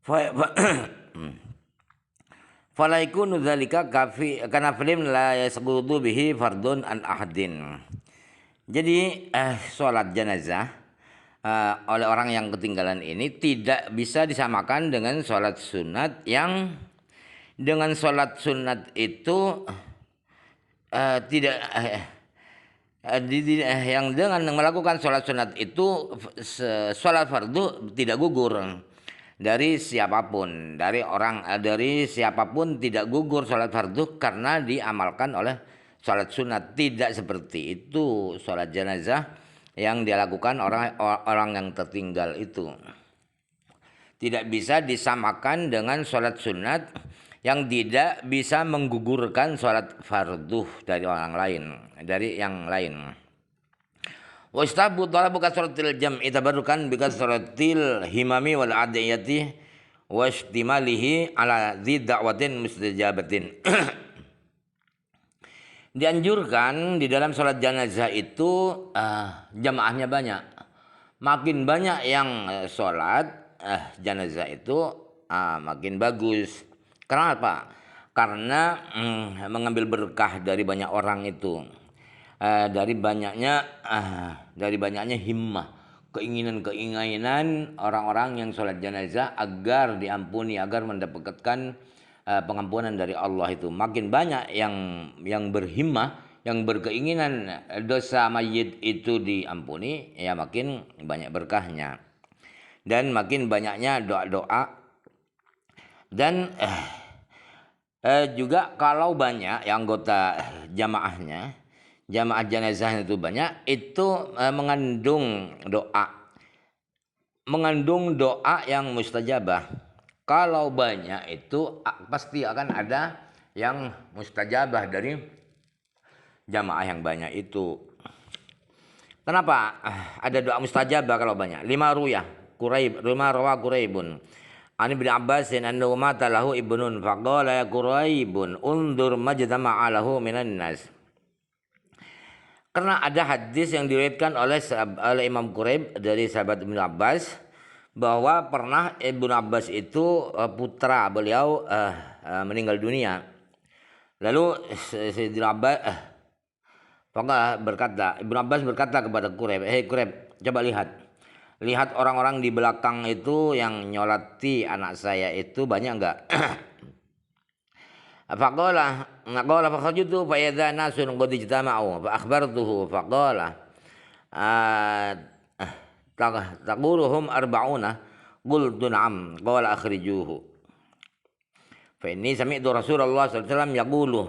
Fa- fa- Fala yakunu dzalika kafi kana film la yasqutu bihi fardun an ahadin. Jadi sholat jenazah oleh orang yang ketinggalan ini tidak bisa disamakan dengan sholat sunat yang dengan sholat sunat itu tidak yang dengan melakukan sholat sunat itu sholat fardu tidak gugur dari siapapun, dari siapapun tidak gugur sholat fardu karena diamalkan oleh sholat sunat. Tidak seperti itu sholat jenazah yang dilakukan orang yang tertinggal itu. Tidak bisa disamakan dengan sholat sunat yang tidak bisa menggugurkan sholat fardu dari orang lain, dari yang lain. Wa istahabu talabu kasratil jam'i tabarrukan bi kasratil himami wal adiyati wa istimalihi ala dzi da'watin mustajabatin. Dianjurkan di dalam sholat jenazah itu jamaahnya banyak. Makin banyak yang sholat jenazah itu makin bagus. Kenapa? Karena mengambil berkah dari banyak orang itu. Dari banyaknya himmah, keinginan orang-orang yang sholat jenazah agar diampuni, agar mendapatkan pengampunan dari Allah itu. Makin banyak yang berhimmah, yang berkeinginan dosa mayit itu diampuni, ya makin banyak berkahnya dan makin banyaknya doa-doa. Dan juga kalau banyak yang anggota jamaah jenazah itu banyak, itu mengandung doa yang mustajabah. Kalau banyak itu pasti akan ada yang mustajabah dari jamaah yang banyak itu. Kenapa ada doa mustajabah kalau banyak? Lima rawa Quraibun. Ani bin Abbasin annahu mata lahu ibnun faqala ya Quraibun undur majtama'a lahu minan nas. Karena ada hadis yang diriwayatkan oleh Imam Quraib dari sahabat Ibnu Abbas bahwa pernah Ibnu Abbas itu putra beliau meninggal dunia. Lalu Sayyidina Abbas Ibnu Abbas berkata kepada Quraib, "Hei Quraib, coba lihat orang-orang di belakang itu yang nyolati anak saya itu banyak enggak?" Faqala fakhajutu fa idza nasun qad ijtama'u fa akhbartuhu faqala taquluhum arba'una qultu na'am qala akhrijuhu fa inni sami'tu Rasulullah sallallahu alaihi wasallam yaqulu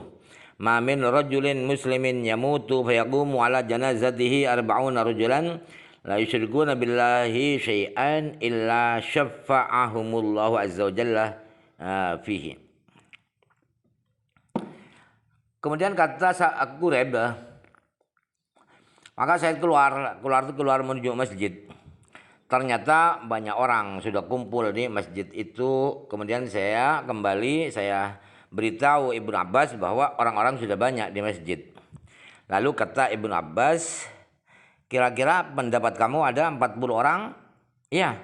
ma min rajulin muslimin yamutu fa yaqumu ala janazatihi arba'una rajulan la yusyrikuna billahi syai'an illa syafa'ahumullahu azza wa jalla fihi. Kemudian kata Quraib, maka saya keluar menuju masjid. Ternyata banyak orang sudah kumpul di masjid itu. Kemudian saya beritahu Ibnu Abbas bahwa orang-orang sudah banyak di masjid. Lalu kata Ibnu Abbas, kira-kira pendapat kamu ada 40 orang? Iya,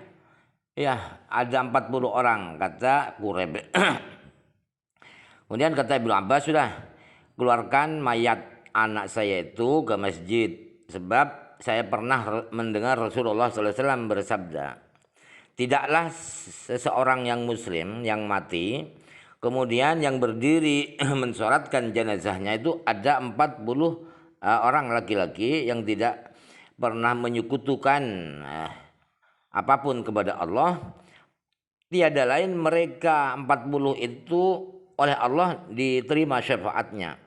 ada 40 orang, kata Quraib. Kemudian kata Ibnu Abbas, sudah keluarkan mayat anak saya itu ke masjid, sebab saya pernah mendengar Rasulullah SAW bersabda, tidaklah seseorang yang muslim yang mati kemudian yang berdiri mensolatkan jenazahnya itu ada 40 orang laki-laki yang tidak pernah menyekutukan apapun kepada Allah, tiada lain mereka 40 itu oleh Allah diterima syafaatnya.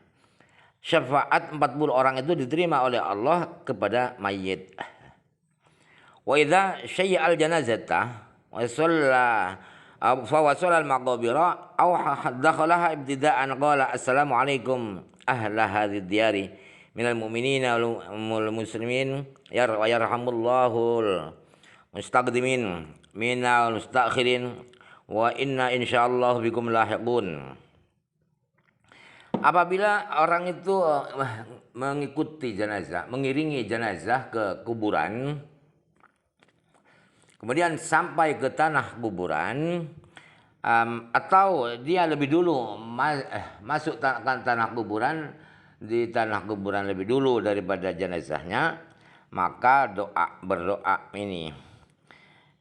Syafaat 40 orang itu diterima oleh Allah kepada mayit. Wa idza syai'al janazata wa shalla fa wasala al maqabira aw dakhalaha ibtida'an qala assalamu alaikum ahla hadhihi diyari minal mu'minina wal muslimin wa yarhamullahu mustaqdimin minal mustakhirin wa inna insyaallah bikum lahiqun. Apabila orang itu mengiringi jenazah ke kuburan, kemudian sampai ke tanah kuburan, atau dia lebih dulu masuk tanah kuburan, di tanah kuburan lebih dulu daripada jenazahnya, maka berdoa ini,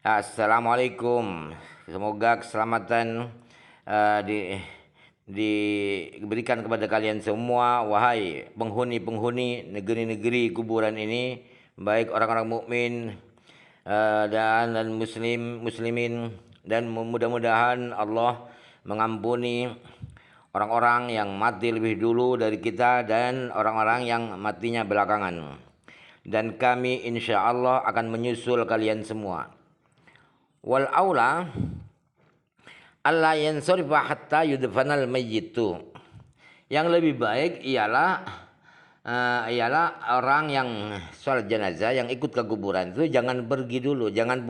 Assalamualaikum, semoga keselamatan diberikan kepada kalian semua, wahai penghuni-penghuni negeri-negeri kuburan ini, baik orang-orang mukmin dan muslimin, dan mudah-mudahan Allah mengampuni orang-orang yang mati lebih dulu dari kita dan orang-orang yang matinya belakangan. Dan kami insya Allah akan menyusul kalian semua. Wal aula alla yansarifa hatta yudfanal mayyitu. Yang lebih baik ialah orang yang sholat jenazah yang ikut ke kuburan itu jangan pergi dulu, jangan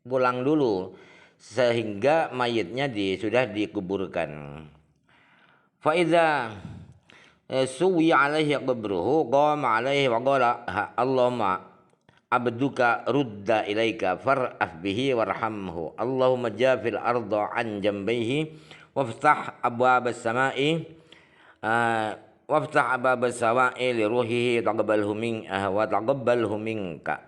pulang dulu sehingga mayitnya sudah dikuburkan. Fa idza suwi alaihi qabruhu qama alaihi wa qala Allahumma abduka rudda ilaika far'af bihi warhamhu Allahumma jafil arda an jambayhi waftah abwabas samai waftah abwabas samai li ruhihi taqabbalhu min wa taqabbalhu minka.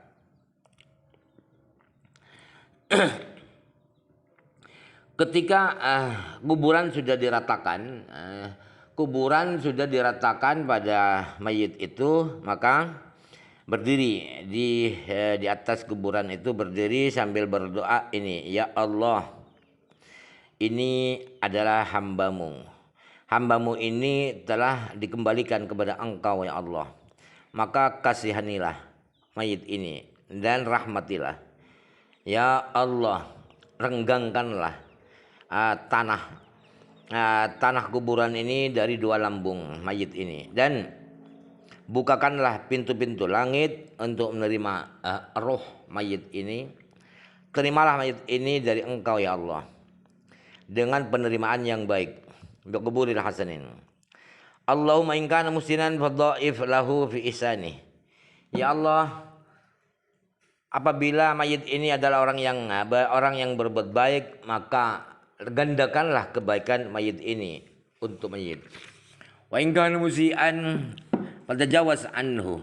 Ketika kuburan sudah diratakan pada mayit itu, maka berdiri di atas kuburan itu, berdiri sambil berdoa ini, ya Allah, ini adalah hambamu ini telah dikembalikan kepada Engkau ya Allah, maka kasihanilah mayit ini dan rahmatilah ya Allah, renggangkanlah tanah kuburan ini dari dua lambung mayit ini, dan bukakanlah pintu-pintu langit untuk menerima roh mayit ini. Terimalah mayit ini dari Engkau ya Allah dengan penerimaan yang baik. Biqubulil hasanin. Allahumma in kana musinan fadha'if lahu fi ihsani. Ya Allah, apabila mayit ini adalah orang yang berbuat baik, maka gandakanlah kebaikan mayit ini untuk mayit. Wa in kana musian fatajawaz anhu.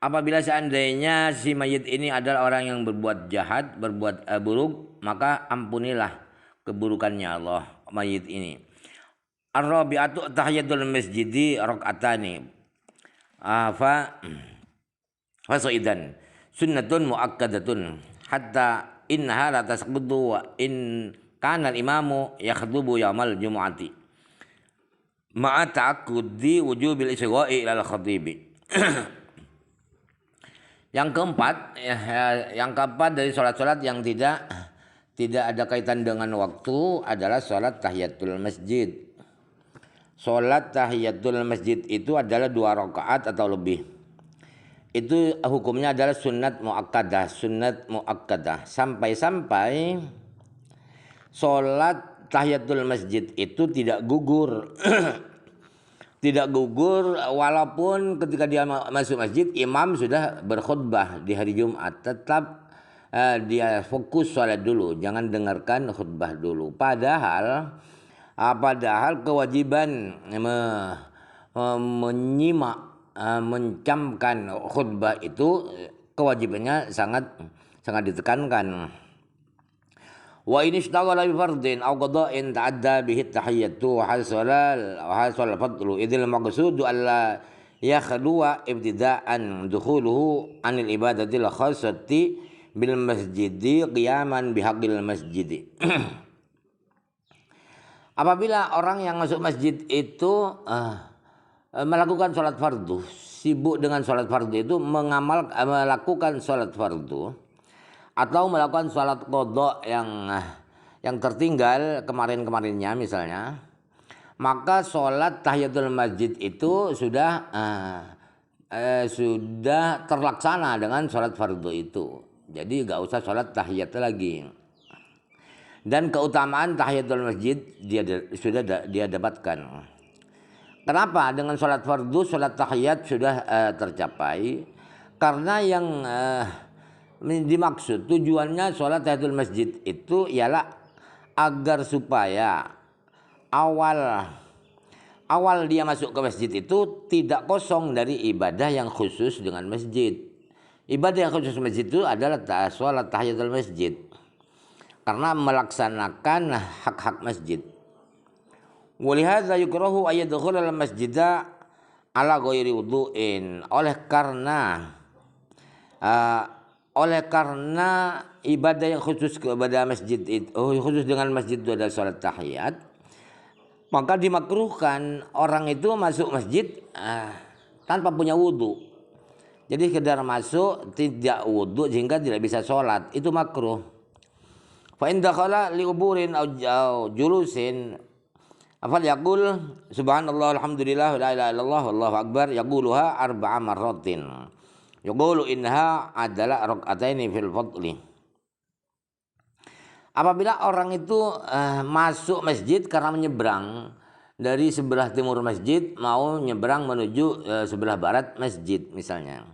Apabila seandainya si mayit ini adalah orang yang berbuat jahat, berbuat buruk, maka ampunilah keburukannya Allah mayit ini. Ar-rabi'atu tahiyatul masjidi rakaatani. Fa su'idan sunnatun muakkadatun hatta innaha la tasqutu wa in kana al-imamu yakhdubu yaumal jumu'ati ma'a ta'aqqudi wujubil isgha'i ilal khatibi. Yang keempat dari sholat-sholat yang tidak ada kaitan dengan waktu adalah sholat tahiyatul masjid. Sholat tahiyatul masjid itu adalah 2 rakaat atau lebih. Itu hukumnya adalah sunat muakkadah. Sampai sholat tahiyatul masjid itu tidak gugur. Tidak gugur walaupun ketika dia masuk masjid imam sudah berkhutbah di hari Jumat, tetap dia fokus sholat dulu, jangan dengarkan khutbah dulu. Padahal kewajiban menyimak mencamkan khutbah itu kewajibannya sangat ditekankan. Wa in ishtaghala bi fardin aw qada'in ta'adda bihi tahiyyatu wa hasal fadlu idil maqsudu alla yakhluwa ibtida'an dukhuluhu anil ibadatil khassati bil masjidi qiyaman bihaqqil masjidi. Apabila orang yang masuk masjid itu melakukan sholat fardu, sibuk dengan sholat fardu itu, melakukan sholat fardu atau melakukan sholat qadha yang tertinggal kemarin-kemarinnya misalnya, maka sholat tahiyatul masjid itu sudah terlaksana dengan sholat fardu itu. Jadi gak usah sholat tahiyat lagi. Dan keutamaan tahiyatul masjid sudah dia dapatkan. Kenapa? Dengan sholat fardu, sholat tahiyat sudah tercapai. Karena yang dimaksud tujuannya sholat tahiyatul masjid itu ialah agar supaya awal dia masuk ke masjid itu tidak kosong dari ibadah yang khusus dengan masjid. Ibadah yang khusus masjid itu adalah sholat tahiyatul masjid, karena melaksanakan hak-hak masjid. Walihadza yukrahu ayadkhula al-masjida ala ghairi wudu'in. Oleh karena ibadah yang khusus kepada masjid itu, khusus dengan masjid itu adalah salat tahiyat, maka dimakruhkan orang itu masuk masjid tanpa punya wudu. Jadi sekedar masuk tidak wudu sehingga tidak bisa sholat, itu makruh. Fa in dakhala li uburin aw julusin afal yaqul subhanallah alhamdulillah la ilaha illallah wallahu akbar yaquluha arba'a marratin. Yaqulu innaha adalah rakaataini fil fadli. Apabila orang itu masuk masjid karena menyeberang dari sebelah timur masjid mau nyeberang menuju sebelah barat masjid misalnya,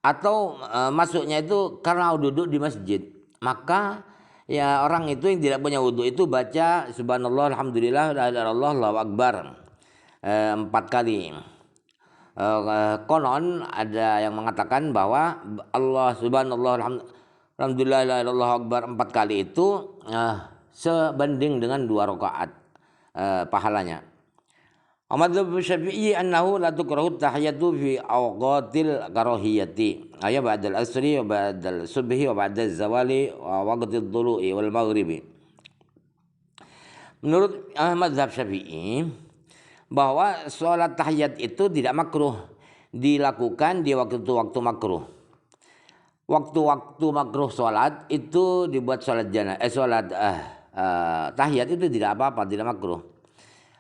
atau masuknya itu karena duduk di masjid, maka ya orang itu yang tidak punya wudhu itu baca subhanallah alhamdulillah la ilaha illallah allahu akbar 4 kali. Konon ada yang mengatakan bahwa Allah subhanallah alhamdulillah la ilaha illallah akbar 4 kali itu sebanding dengan 2 rakaat pahalanya. Madzhab Syafi'i annahu la tukrahu tahiyatu fi awqatil karahiyati ayat ba'dal asri wa ba'dal subhi wa ba'dal zawali wa waqtil dhulu'i wal maghribi. Menurut madzhab Syafi'i bahwa sholat tahiyat itu tidak makruh dilakukan di waktu-waktu makruh. Waktu-waktu makruh sholat itu dibuat sholat tahiyat itu tidak apa-apa, tidak makruh.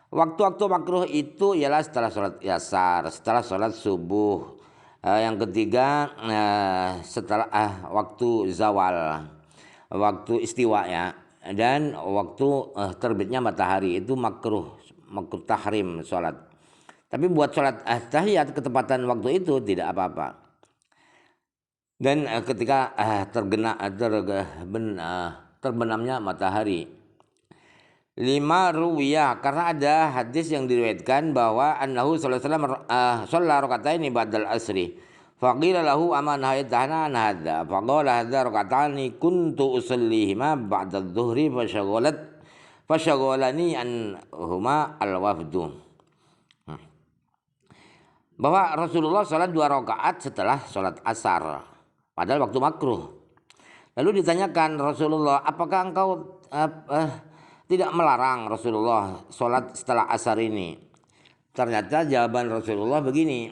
Waktu-waktu makruh itu ialah setelah sholat asar, setelah sholat subuh, yang ketiga setelah waktu zawal, waktu istiwa ya, dan waktu terbitnya matahari itu makruh tahrim sholat. Tapi buat sholat tahiyat ketepatan waktu itu tidak apa-apa. Dan ketika terbenamnya matahari. 5 ruwiyah, karena ada hadis yang diriwayatkan bahwa annahu sallallahu alaihi wasallam shalla rakataini ba'dal asri. Faqila lahu aman hayatana an hadza. Faqala hadza rakatani kuntu usallihima ba'da adh-dhuhri fasyaghalani anhuma al-wafdu. Bahwa Rasulullah sholat 2 rakaat setelah sholat asar, padahal waktu makruh. Lalu ditanyakan Rasulullah, apakah engkau tidak melarang Rasulullah sholat setelah asar ini? Ternyata jawaban Rasulullah begini,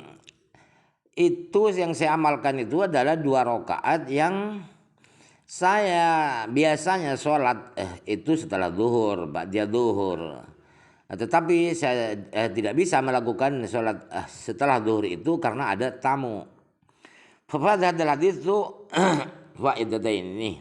itu yang saya amalkan itu adalah 2 rakaat yang saya biasanya sholat itu setelah zuhur, ba'da zuhur. Tetapi saya tidak bisa melakukan sholat setelah zuhur itu karena ada tamu. Fa hadal hadits tu faidatain ini.